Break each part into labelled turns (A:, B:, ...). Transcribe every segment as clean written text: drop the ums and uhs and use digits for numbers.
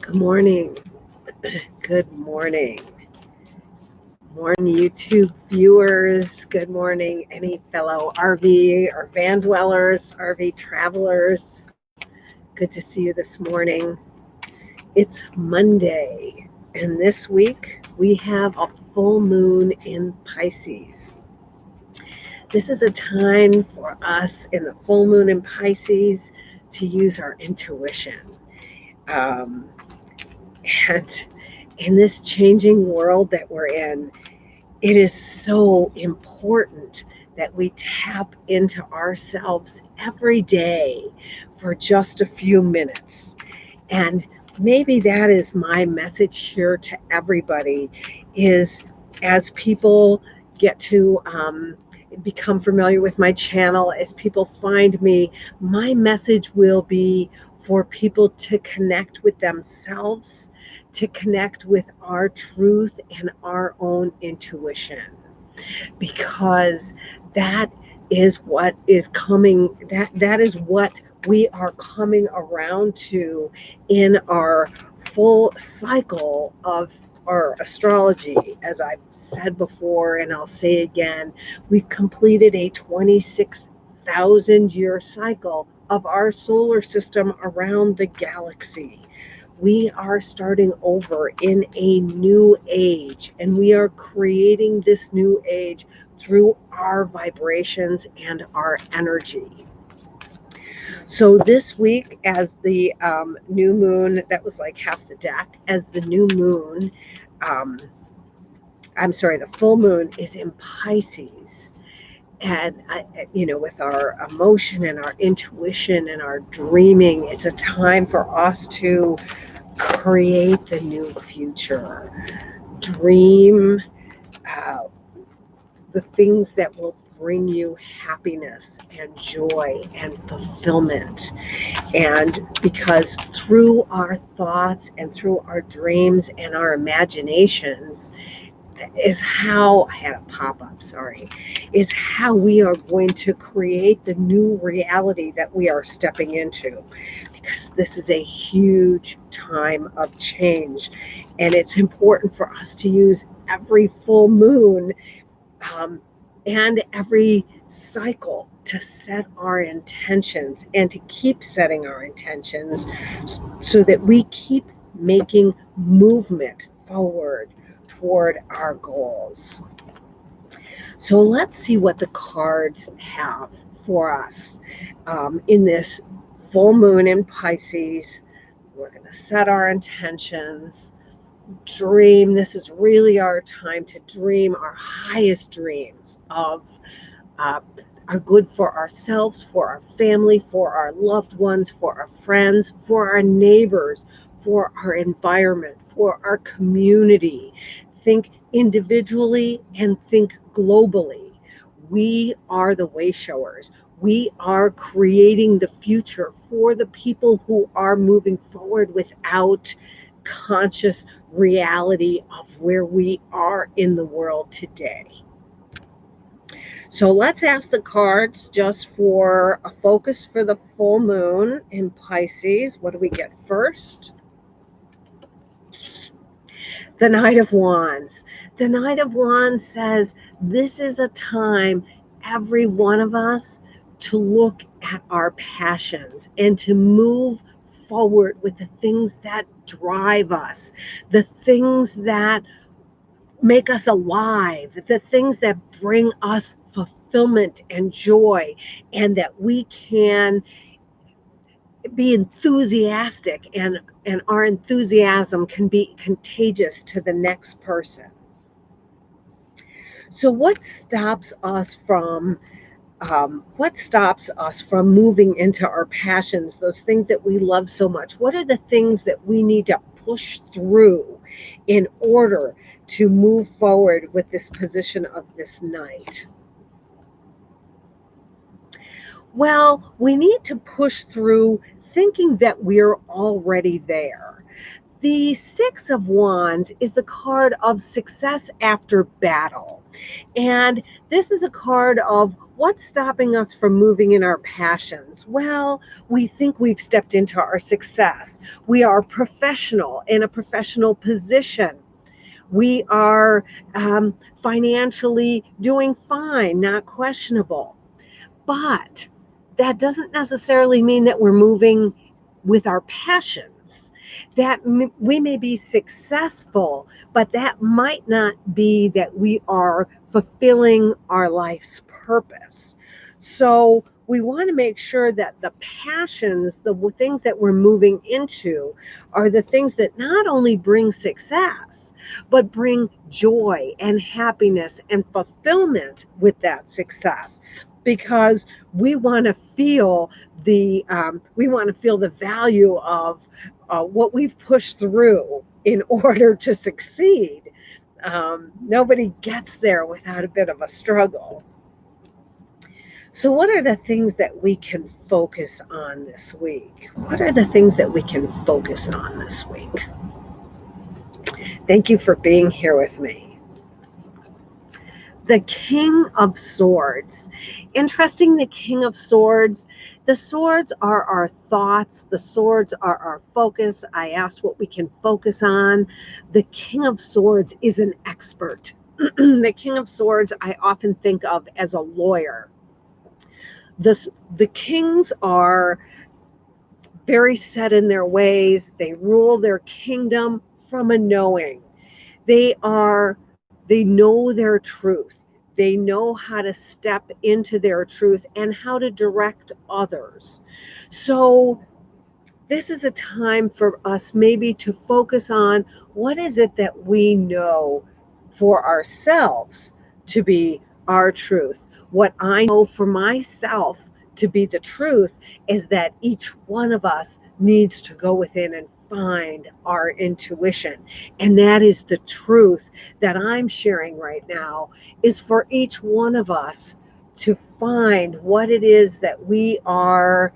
A: Good morning. Good morning. Morning, YouTube viewers. Good morning, any fellow RV or van dwellers, RV travelers. Good to see you this morning. It's Monday, and this week we have a full moon in Pisces. This is a time for us in the full moon in Pisces to use our intuition. And in this changing world that we're in, it is so important that we tap into ourselves every day for just a few minutes. And maybe that is my message here to everybody, is as people get to become familiar with my channel, as people find me, my message will be for people to connect with themselves, to connect with our truth and our own intuition, because that is what is coming, that is what we are coming around to in our full cycle of our astrology. As I've said before, and I'll say again, we've completed a 26,000 year cycle of our solar system around the galaxy. We are starting over in a new age, and we are creating this new age through our vibrations and our energy. So this week, as the new moon, that was like half the deck, as the new moon, the full moon is in Pisces. And, with our emotion and our intuition and our dreaming, it's a time for us to create the new future. Dream the things that will bring you happiness and joy and fulfillment. And because through our thoughts and through our dreams and our imaginations is how I had a pop-up, is how we are going to create the new reality that we are stepping into, because this is a huge time of change. And it's important for us to use every full moon and every cycle to set our intentions and to keep setting our intentions so that we keep making movement forward toward our goals. So let's see what the cards have for us in this full moon in Pisces. We're going to set our intentions. Dream. This is really our time to dream our highest dreams of are good for ourselves, for our family, for our loved ones, for our friends, for our neighbors, for our environment, for our community. Think individually and think globally. We are the way showers. We are creating the future for the people who are moving forward without conscious reality of where we are in the world today. So let's ask the cards just for a focus for the full moon in Pisces. What do we get first? The Knight of Wands. The Knight of Wands says this is a time, every one of us, to look at our passions and to move forward with the things that drive us, the things that make us alive, the things that bring us fulfillment and joy, and that we can be enthusiastic, and our enthusiasm can be contagious to the next person. So what stops us from moving into our passions, those things that we love so much? What are the things that we need to push through in order to move forward with this position of this knight? Well, we need to push through thinking that we're already there, The Six of Wands is the card of success after battle. And this is a card of what's stopping us from moving in our passions. Well, we think we've stepped into our success. We are professional in a professional position. We are financially doing fine, not questionable. But that doesn't necessarily mean that we're moving with our passions. That we may be successful, but that might not be that we are fulfilling our life's purpose. So we want to make sure that the passions, the things that we're moving into, are the things that not only bring success, but bring joy and happiness and fulfillment with that success, because we want to feel the value of what we've pushed through in order to succeed. Nobody gets there without a bit of a struggle. So what are the things that we can focus on this week? What are the things that we can focus on this week? Thank you for being here with me. The King of Swords. Interesting, the King of Swords. The swords are our thoughts. The swords are our focus. I asked what we can focus on. The King of Swords is an expert. The King of Swords I often think of as a lawyer. The kings are very set in their ways. They rule their kingdom from a knowing. They know their truth. They know how to step into their truth and how to direct others. So this is a time for us maybe to focus on what is it that we know for ourselves to be our truth. What I know for myself to be the truth is that each one of us needs to go within and find our intuition. And that is the truth that I'm sharing right now, is for each one of us to find what it is that we are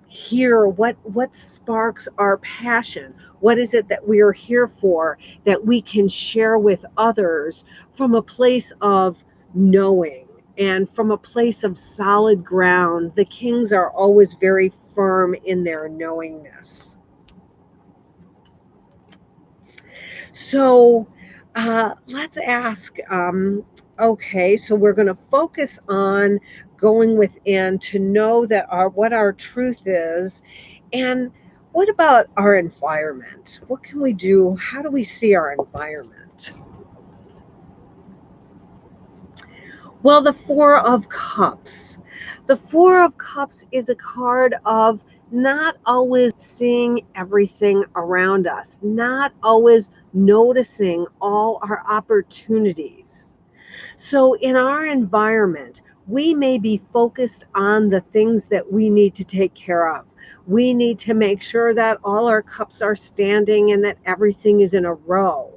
A: here, what sparks our passion, what is it that we are here for, that we can share with others from a place of knowing and from a place of solid ground. The kings are always very firm in their knowingness. So let's ask, okay, so we're going to focus on going within to know that what our truth is. And what about our environment? What can we do? How do we see our environment? Well, the Four of Cups. The Four of Cups is a card of not always seeing everything around us, not always noticing all our opportunities. So in our environment, we may be focused on the things that we need to take care of. We need to make sure that all our cups are standing and that everything is in a row.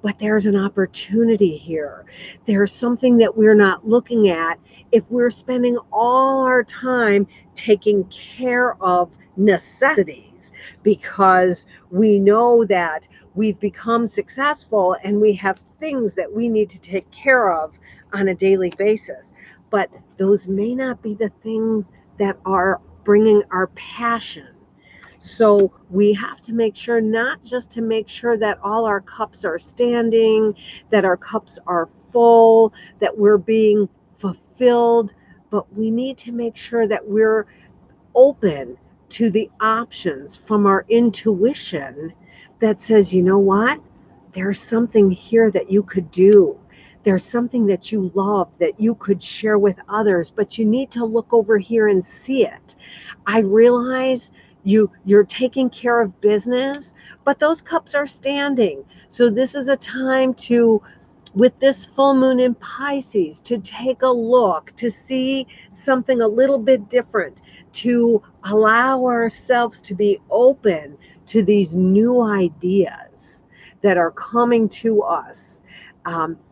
A: But there's an opportunity here. There's something that we're not looking at if we're spending all our time taking care of necessities, because we know that we've become successful and we have things that we need to take care of on a daily basis. But those may not be the things that are bringing our passion. So we have to make sure, not just to make sure that all our cups are standing, that our cups are full, that we're being fulfilled, but we need to make sure that we're open to the options from our intuition that says, you know what? There's something here that you could do. There's something that you love that you could share with others, but you need to look over here and see it. I realize you're taking care of business, but those cups are standing. So this is a time to, with this full moon in Pisces, to take a look, to see something a little bit different, to allow ourselves to be open to these new ideas that are coming to us,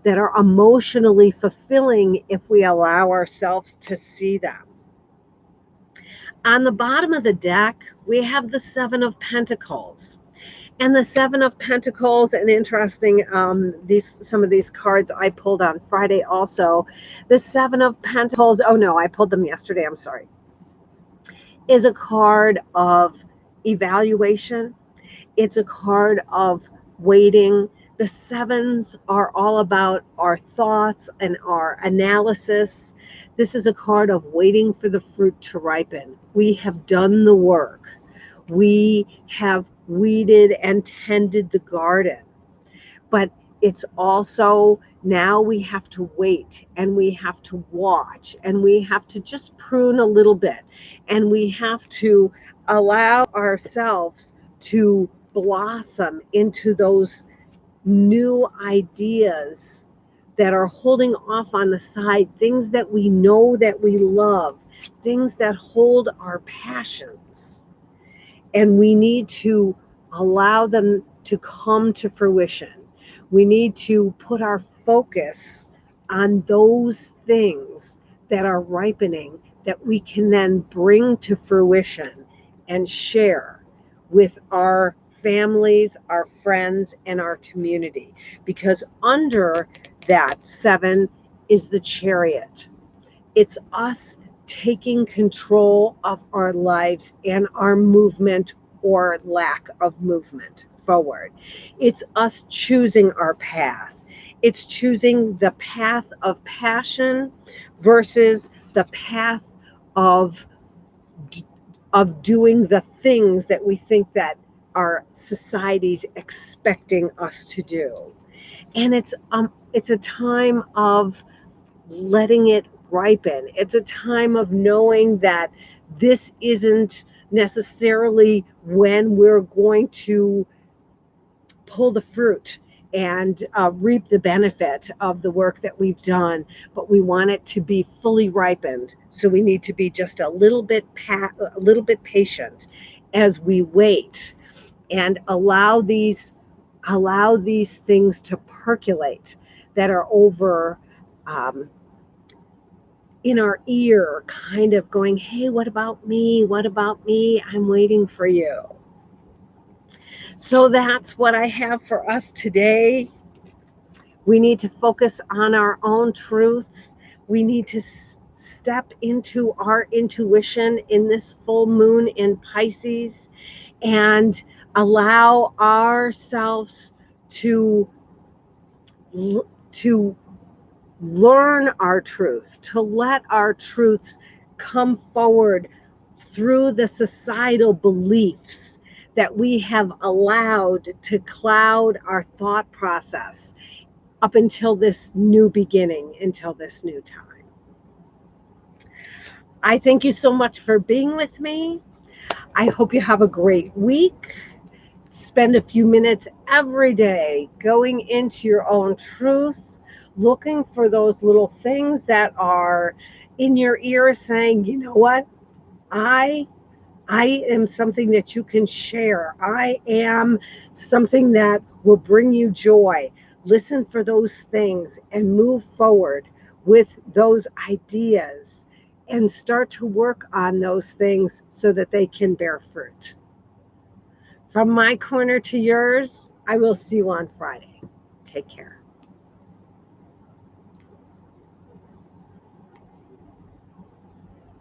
A: that are emotionally fulfilling if we allow ourselves to see them. On the bottom of the deck, we have the Seven of Pentacles. And the Seven of Pentacles, and interesting, some of these cards I pulled on Friday also. The Seven of Pentacles, oh no, I pulled them yesterday, I'm sorry, is a card of evaluation. It's a card of waiting. The sevens are all about our thoughts and our analysis. This is a card of waiting for the fruit to ripen. We have done the work. We have weeded and tended the garden. But it's also now we have to wait and we have to watch and we have to just prune a little bit and we have to allow ourselves to blossom into those new ideas that are holding off on the side, things that we know that we love, things that hold our passions. And we need to allow them to come to fruition. We need to put our focus on those things that are ripening that we can then bring to fruition and share with our families, our friends, and our community. Because under that seven is the Chariot. It's us taking control of our lives and our movement or lack of movement forward. It's us choosing our path. It's choosing the path of passion versus the path of doing the things that we think that our society's expecting us to do. And it's a time of letting it ripen. It's a time of knowing that this isn't necessarily when we're going to pull the fruit and reap the benefit of the work that we've done, but we want it to be fully ripened. So we need to be just a little bit patient as we wait and allow these things to percolate that are over in our ear, kind of going, hey, what about me? What about me? I'm waiting for you. So that's what I have for us today. We need to focus on our own truths. We need to step into our intuition in this full moon in Pisces and allow ourselves to learn our truth, to let our truths come forward through the societal beliefs that we have allowed to cloud our thought process up until this new beginning, until this new time. I thank you so much for being with me. I hope you have a great week. Spend a few minutes every day going into your own truth, looking for those little things that are in your ear saying, you know what, I am something that you can share. I am something that will bring you joy. Listen for those things and move forward with those ideas and start to work on those things so that they can bear fruit. From my corner to yours, I will see you on Friday. Take care.